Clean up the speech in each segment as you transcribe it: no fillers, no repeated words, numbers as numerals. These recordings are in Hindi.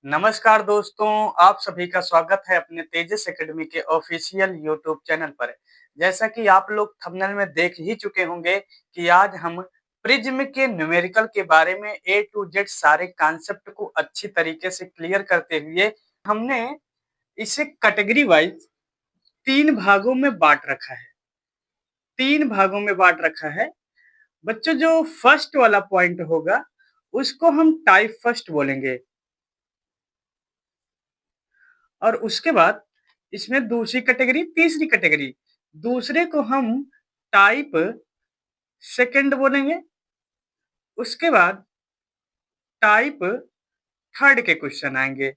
नमस्कार दोस्तों, आप सभी का स्वागत है अपने तेजस एकेडमी के ऑफिशियल यूट्यूब चैनल पर। जैसा कि आप लोग थंबनेल में देख ही चुके होंगे कि आज हम प्रिज्म के न्यूमेरिकल के बारे में ए टू जेड सारे कॉन्सेप्ट को अच्छी तरीके से क्लियर करते हुए हमने इसे कैटेगरी वाइज 3 भागों में बाँट रखा है। 3 भागों में बाँट रखा है। बच्चों, जो फर्स्ट वाला पॉइंट होगा उसको हम टाइप फर्स्ट बोलेंगे और उसके बाद इसमें दूसरी कैटेगरी, तीसरी कैटेगरी, दूसरे को हम टाइप सेकंड बोलेंगे। उसके बाद टाइप थर्ड के क्वेश्चन आएंगे।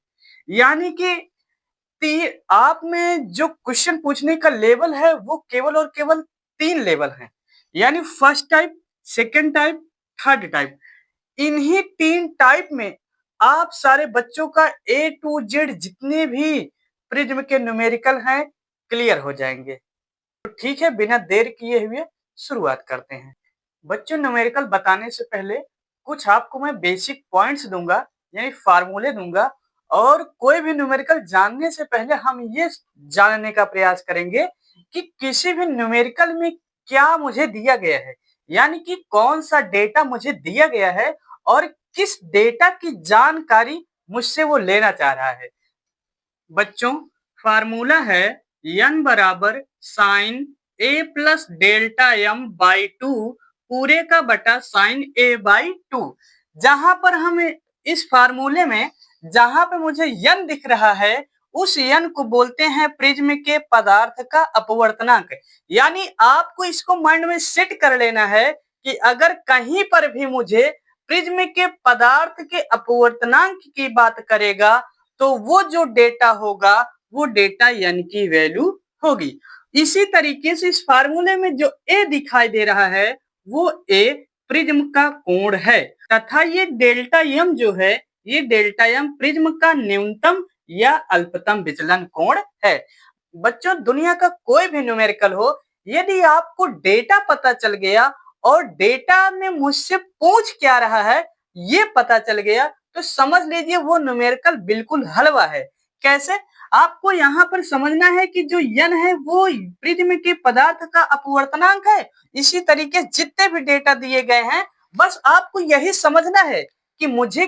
यानी कि आप में जो क्वेश्चन पूछने का लेवल है वो केवल और केवल 3 लेवल हैं। यानी first type, second type, third type. इन्हीं 3 टाइप में आप सारे बच्चों का ए टू जेड जितने भी प्रिज्म के न्यूमेरिकल हैं क्लियर हो जाएंगे। तो ठीक है, बिना देर किए हुए शुरुआत करते हैं। बच्चों, न्यूमेरिकल बताने से पहले कुछ आपको मैं बेसिक पॉइंट्स दूंगा, यानी फार्मूले दूंगा। और कोई भी न्यूमेरिकल जानने से पहले हम ये जानने का प्रयास करेंगे कि किसी भी न्यूमेरिकल में क्या मुझे दिया गया है, यानी कि कौन सा डेटा मुझे दिया गया है और किस डेटा की जानकारी मुझसे वो लेना चाह रहा है। बच्चों, फार्मूला है n बराबर sine A plus delta m by two पूरे का बटा साइन ए बाई टू। जहां पर हम इस फार्मूले में जहां पे मुझे n दिख रहा है उस n को बोलते हैं प्रिज्म के पदार्थ का अपवर्तनांक। यानी आपको इसको माइंड में सेट कर लेना है कि अगर कहीं पर भी मुझे प्रिज्म के पदार्थ के अपवर्तनांक की बात करेगा तो वो जो डेटा होगा वो डेटा n की वैल्यू होगी। इसी तरीके से इस फार्मूले में जो a दिखाई दे रहा है वो a प्रिज्म का कोण है तथा ये डेल्टा m जो है ये डेल्टा m प्रिज्म का न्यूनतम या अल्पतम विचलन कोण है। बच्चों, दुनिया का कोई भी न्यूमेरिकल हो, यदि आपको डेटा पता चल गया और डेटा में मुझसे पूछ क्या रहा है ये पता चल गया तो समझ लीजिए वो न्यूमेरिकल बिल्कुल हलवा है। कैसे? आपको यहाँ पर समझना है कि जो n है वो प्रिज्म के पदार्थ का अपवर्तनांक है। इसी तरीके जितने भी डेटा दिए गए हैं बस आपको यही समझना है कि मुझे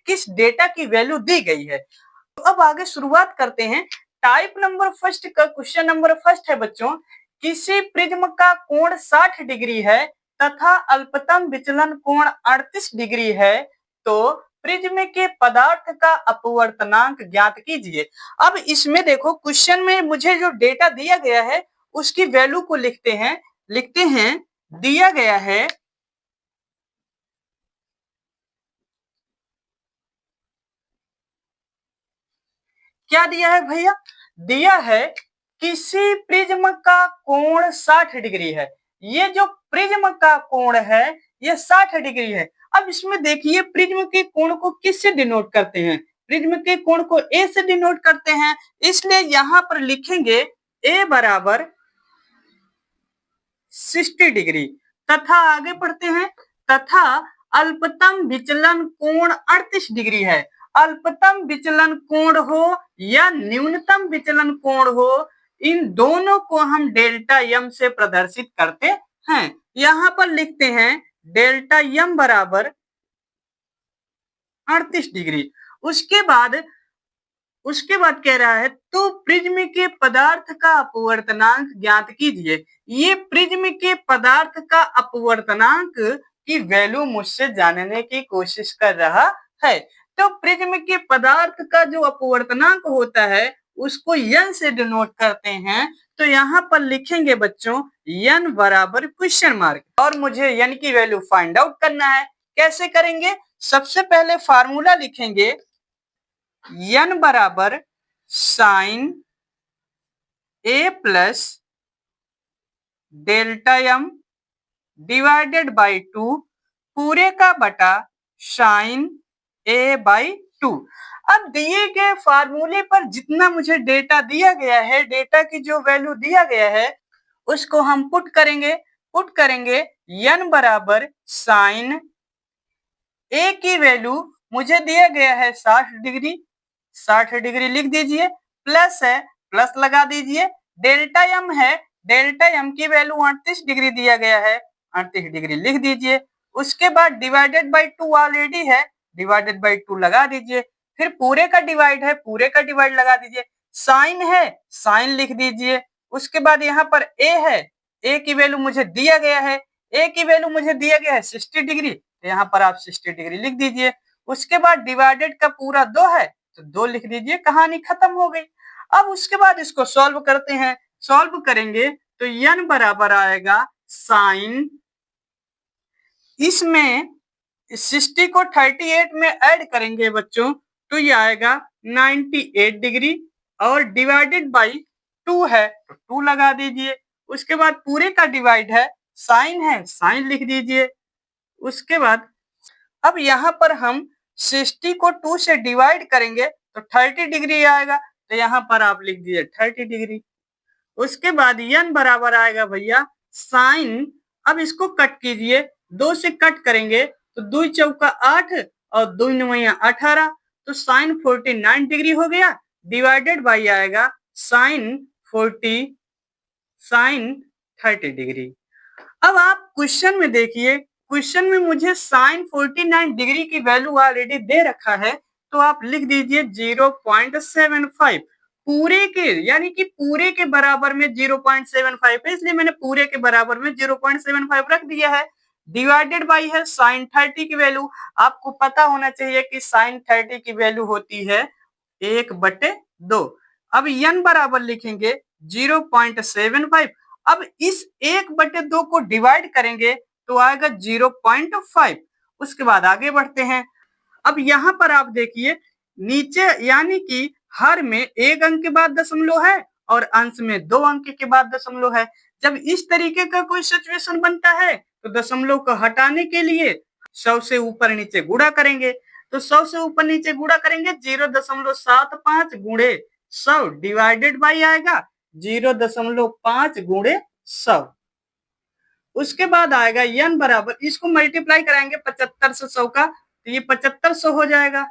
किस डेटा की वैल्यू दी गई है। तो अब आगे शुरुआत करते हैं। टाइप नंबर फर्स्ट का क्वेश्चन नंबर फर्स्ट है बच्चों, किसी प्रिज्म का कोण 60 डिग्री है तथा अल्पतम विचलन कोण 38 डिग्री है तो प्रिज्म के पदार्थ का अपवर्तनांक ज्ञात कीजिए। अब इसमें देखो क्वेश्चन में मुझे जो डेटा दिया गया है उसकी वैल्यू को लिखते हैं दिया गया है क्या दिया है भैया? दिया है किसी प्रिज्म का कोण 60 डिग्री है। ये जो प्रिज्म का कोण है ये 60 डिग्री है। अब इसमें देखिए प्रिज्म के कोण को किससे डिनोट करते हैं? प्रिज्म के कोण को ए से डिनोट करते हैं, इसलिए यहां पर लिखेंगे ए बराबर 60 डिग्री तथा आगे पढ़ते हैं तथा अल्पतम विचलन कोण 38 डिग्री है। अल्पतम विचलन कोण हो या न्यूनतम विचलन कोण हो, इन दोनों को हम डेल्टा एम से प्रदर्शित करते हैं। यहां पर लिखते हैं डेल्टा एम बराबर 38 डिग्री। उसके बाद कह रहा है तो प्रिज्म के पदार्थ का अपवर्तनांक ज्ञात कीजिए। ये प्रिज्म के पदार्थ का अपवर्तनांक की वैल्यू मुझसे जानने की कोशिश कर रहा है। तो प्रिज्म के पदार्थ का जो अपवर्तनांक होता है उसको n से डिनोट करते हैं। तो यहाँ पर लिखेंगे बच्चों n बराबर क्वेश्चन मार्क और मुझे n की वैल्यू फाइंड आउट करना है। कैसे करेंगे? सबसे पहले फार्मूला लिखेंगे n बराबर sine A plus delta m divided by 2 पूरे का बटा साइन ए बाई 2। अब दिए गए फार्मूले पर जितना मुझे डेटा दिया गया है, डेटा की जो वैल्यू दिया गया है उसको हम पुट करेंगे n बराबर साइन ए की वैल्यू मुझे दिया गया है 60 डिग्री, 60 डिग्री लिख दीजिए, प्लस है, प्लस लगा दीजिए, डेल्टा एम है, डेल्टा एम की वैल्यू 38 डिग्री दिया गया है, 38 डिग्री लिख दीजिए। उसके बाद डिवाइडेड बाई 2 ऑलरेडी है, डिवाइडेड बाई 2 लगा दीजिए, फिर पूरे का डिवाइड है, पूरे का डिवाइड लगा दीजिए, साइन है, साइन लिख दीजिए। उसके बाद यहाँ पर ए है, ए की वैल्यू मुझे दिया गया है, ए की वैल्यू मुझे दिया गया है 60 डिग्री, तो यहाँ पर आप 60 डिग्री लिख दीजिए। उसके बाद डिवाइडेड का पूरा 2 है, तो 2 लिख दीजिए, कहानी खत्म हो गई। अब उसके बाद इसको सॉल्व करते हैं, सॉल्व करेंगे तो n बराबर आएगा साइन, इसमें 60 को 38 में ऐड करेंगे बच्चों, तो ये आएगा 98 डिग्री, और डिवाइडेड बाई 2 है तो 2 लगा दीजिए। उसके बाद पूरे का डिवाइड है, साइन है, साइन लिख दीजिए। उसके बाद अब यहाँ पर हम 60 को 2 से डिवाइड करेंगे तो 30 डिग्री आएगा, तो यहाँ पर आप लिख दीजिए 30 डिग्री। उसके बाद n बराबर आएगा भैया साइन, अब इसको कट कीजिए, 2 से कट करेंगे तो 2 चौका 8 और 2 नवैया 18, तो साइन 49 डिग्री हो गया, डिवाइडेड बाई आएगा साइन 30 डिग्री। अब आप क्वेश्चन में देखिए, क्वेश्चन में मुझे साइन 49 डिग्री की वैल्यू ऑलरेडी दे रखा है, तो आप लिख दीजिए 0.75, पूरे के यानी कि पूरे के बराबर में 0.75 है, इसलिए मैंने पूरे के बराबर में 0.75 रख दिया है। डिवाइडेड बाई है साइन 30 की वैल्यू, आपको पता होना चाहिए कि साइन 30 की वैल्यू होती है 1/2। अब n बराबर लिखेंगे 0.75, अब इस 1/2 को डिवाइड करेंगे तो आएगा 0.5। उसके बाद आगे बढ़ते हैं। अब यहाँ पर आप देखिए नीचे, यानी कि हर में 1 अंक के बाद दशमलव है और अंश में 2 अंक के बाद दशमलव है। जब इस तरीके का कोई सिचुएशन बनता है तो दशमलव को हटाने के लिए 100 से ऊपर नीचे गुणा करेंगे, तो 100 से ऊपर नीचे गुणा करेंगे 0.75 गुणे 100 डिवाइडेड बाई आएगा 0.5 गुणे 100। उसके बाद आएगा n बराबर, इसको मल्टीप्लाई कराएंगे 75 से 100 का, तो ये 7500 हो जाएगा।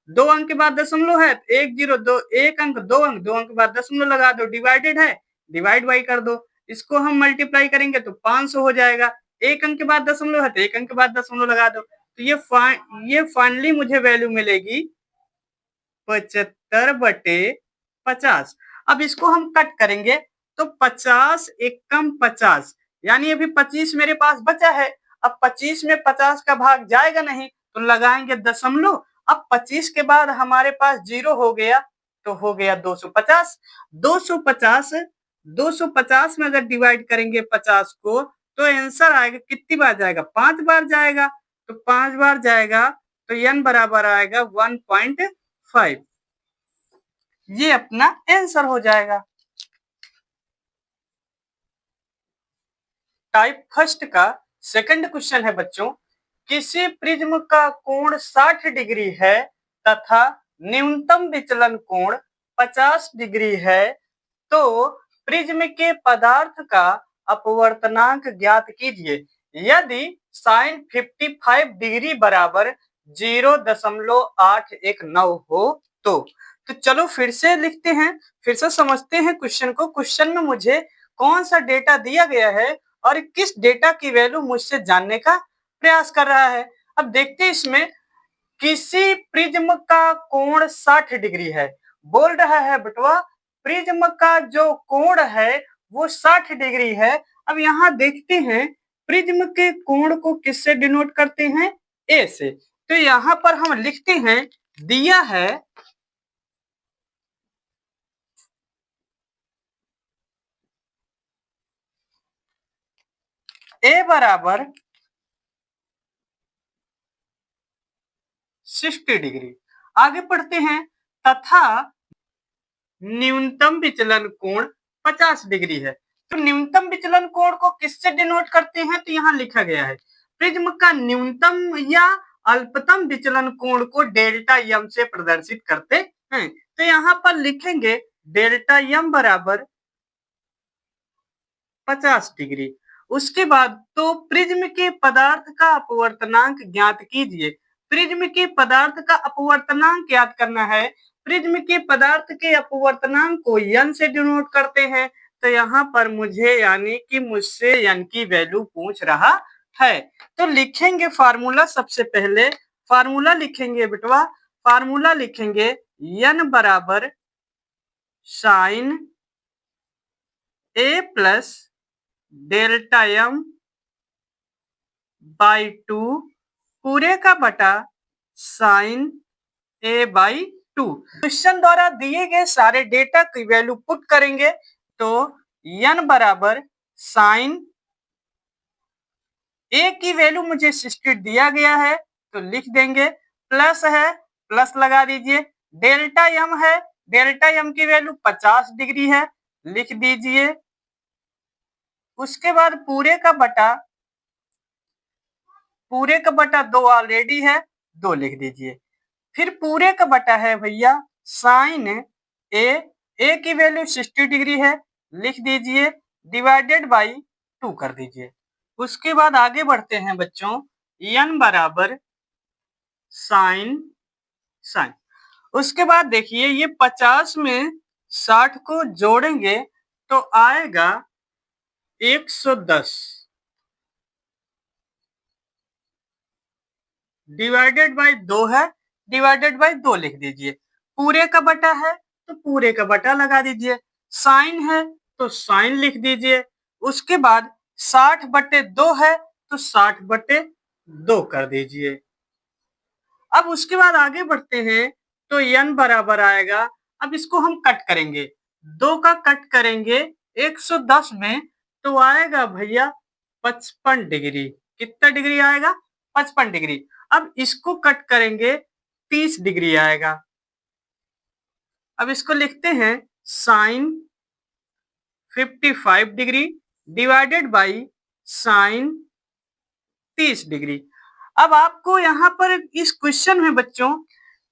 2 अंक के बाद दशमलव है, 1 0 2 1 अंक 2 अंक 2 अंक के बाद दशमलव लगा दो, डिवाइडेड है, डिवाइड बाई कर दो, इसको हम मल्टीप्लाई करेंगे तो 500 हो जाएगा। 1 अंक के बाद दशमलव है तो 1 अंक के बाद दशमलव लगा दो, तो ये फाइनली मुझे वैल्यू मिलेगी 75/50। अब इसको हम कट करेंगे तो 50 एकम 50, यानी अभी 25 मेरे पास बचा है। अब 25 में 50 का भाग जाएगा नहीं, तो लगाएंगे दशमलव। अब 25 के बाद हमारे पास 0 हो गया, तो हो गया 250। 250 में अगर डिवाइड करेंगे 50 को तो आंसर आएगा, कितनी बार जाएगा, 5 बार जाएगा, तो 5 बार जाएगा तो n बराबर आएगा 1.5। ये अपना आंसर हो जाएगा। टाइप फर्स्ट का सेकंड क्वेश्चन है बच्चों, किसी प्रिज्म का कोण 60 डिग्री है तथा न्यूनतम विचलन कोण 50 डिग्री है, तो प्रिज्म के पदार्थ का अपवर्तनांक ज्ञात कीजिए यदि साइन 55 डिग्री बराबर 0.819 हो तो चलो फिर से लिखते हैं, फिर से समझते हैं क्वेश्चन को। क्वेश्चन में मुझे कौन सा डेटा दिया गया है और किस डेटा की वैल्यू मुझसे जानने का प्रयास कर रहा है। अब देखते हैं इसमें, किसी प्रिज्म का कोण 60 डिग्री है, बोल रहा है बटवा प्रिज्म का जो कोण है वो 60 डिग्री है। अब यहाँ देखते हैं प्रिज्म के कोण को किससे डिनोट करते हैं, ए से, तो यहाँ पर हम लिखते हैं, दिया है ए बराबर 60 डिग्री। आगे पढ़ते हैं, तथा न्यूनतम विचलन कोण 50 डिग्री है। तो न्यूनतम विचलन कोण को किससे डिनोट करते हैं, तो यहाँ लिखा गया है प्रिज्म का न्यूनतम या अल्पतम विचलन कोण को डेल्टा एम से प्रदर्शित करते हैं। तो यहाँ पर लिखेंगे डेल्टा एम बराबर 50 डिग्री। उसके बाद तो प्रिज्म के पदार्थ का अपवर्तनांक ज्ञात कीजिए, प्रिज्म के पदार्थ का अपवर्तनांक याद करना है। प्रिज्म के पदार्थ के अपवर्तनांक को n से डिनोट करते हैं। तो यहाँ पर मुझे यानी कि मुझसे n की वैल्यू पूछ रहा है। तो लिखेंगे फार्मूला, सबसे पहले फार्मूला लिखेंगे बेटवा, फार्मूला लिखेंगे n बराबर sine a plus delta m by 2 पूरे का बटा साइन a बाई 2। क्वेश्चन द्वारा दिए गए सारे डेटा की वैल्यू पुट करेंगे तो n बराबर साइन a की वैल्यू मुझे 60 दिया गया है तो लिख देंगे, प्लस है प्लस लगा दीजिए, डेल्टा m है, डेल्टा m की वैल्यू 50 डिग्री है, लिख दीजिए। उसके बाद पूरे का बटा 2 ऑलरेडी है, 2 लिख दीजिए। फिर पूरे का बटा है भैया साइन ए की वैल्यू 60 डिग्री है, लिख दीजिए, डिवाइडेड बाई 2 कर दीजिए। उसके बाद आगे बढ़ते हैं बच्चों, n बराबर साइन। उसके बाद देखिए ये 50 में 60 को जोड़ेंगे तो आएगा 110 डिवाइडेड बाई 2 है, डिवाइडेड बाई 2 लिख दीजिए। पूरे का बटा है तो पूरे का बटा लगा दीजिए, साइन है तो साइन लिख दीजिए। उसके बाद 60 बटे 2 है तो 60 बटे 2 कर दीजिए। अब उसके बाद आगे बढ़ते हैं तो n बराबर आएगा, अब इसको हम कट करेंगे, 2 का कट करेंगे 110 में तो आएगा भैया 55 डिग्री। कितना डिग्री आएगा? 55 डिग्री। अब इसको कट करेंगे 30 डिग्री आएगा। अब इसको लिखते हैं sine 55 degree divided by sine 30 degree. अब आपको यहाँ पर इस क्वेश्चन में बच्चों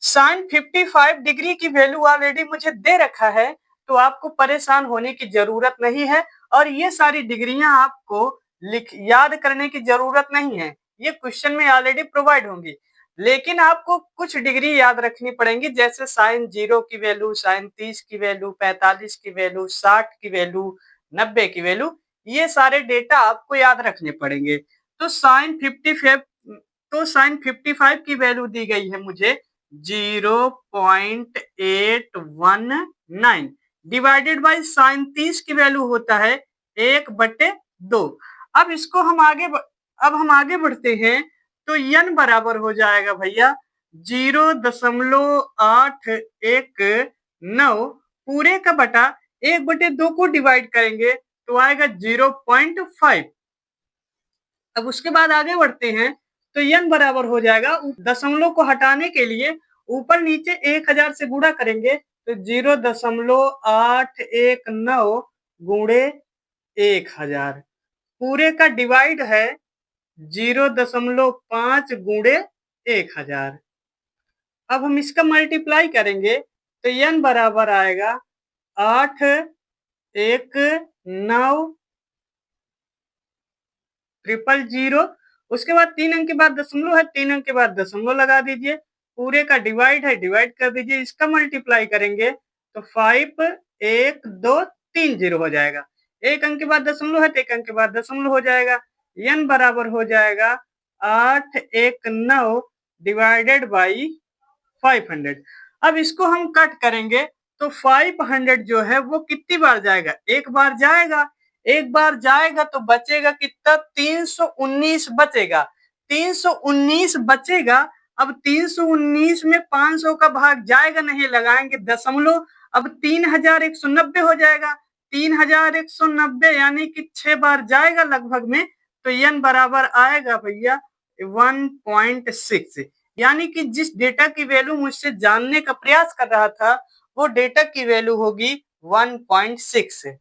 साइन 55 डिग्री की वैल्यू ऑलरेडी मुझे दे रखा है तो आपको परेशान होने की जरूरत नहीं है और ये सारी डिग्रियां आपको याद करने की जरूरत नहीं है, ये क्वेश्चन में ऑलरेडी प्रोवाइड होंगी। लेकिन आपको कुछ डिग्री याद रखनी पड़ेंगी, जैसे साइन 0 की वैल्यू, साइन 30 की वैल्यू, 45 की वैल्यू, 60 की वैल्यू, 90 की वैल्यू, ये सारे डेटा आपको याद रखने पड़ेंगे। तो साइन 55 की वैल्यू दी गई है मुझे 0.819 डिवाइडेड बाई साइन 30 की वैल्यू होता है 1/2। अब इसको हम आगे बढ़ते हैं तो n बराबर हो जाएगा भैया 0.819 पूरे का बटा 1/2 को डिवाइड करेंगे तो आएगा 0.5। अब उसके बाद आगे बढ़ते हैं तो n बराबर हो जाएगा, दशमलव को हटाने के लिए ऊपर नीचे 1000 से गुणा करेंगे तो 0.819 गुणे 1000 पूरे का डिवाइड है 0.5 गुणे 1000। अब हम इसका मल्टीप्लाई करेंगे तो n बराबर आएगा 81900। उसके बाद 3 अंक के बाद दशमलव है, 3 अंक के बाद दशमलव लगा दीजिए, पूरे का डिवाइड है, डिवाइड कर दीजिए, इसका मल्टीप्लाई करेंगे तो 51230 हो जाएगा। 1 अंक के बाद दशमलव है तो 1 अंक के बाद दशमलव हो जाएगा। n बराबर हो जाएगा 819 डिवाइडेड बाई 500। अब इसको हम कट करेंगे तो 500 जो है वो कितनी बार जाएगा? एक बार जाएगा, एक बार जाएगा तो बचेगा कितना? 319 बचेगा, 319 बचेगा। अब 319 में 500 का भाग जाएगा नहीं, लगाएंगे दशमलव, अब 3190 हो जाएगा। 3190 यानी कि 6 बार जाएगा लगभग में, तो n बराबर आएगा भैया 1.6। यानी कि जिस डेटा की वैल्यू मुझसे जानने का प्रयास कर रहा था वो डेटा की वैल्यू होगी 1.6।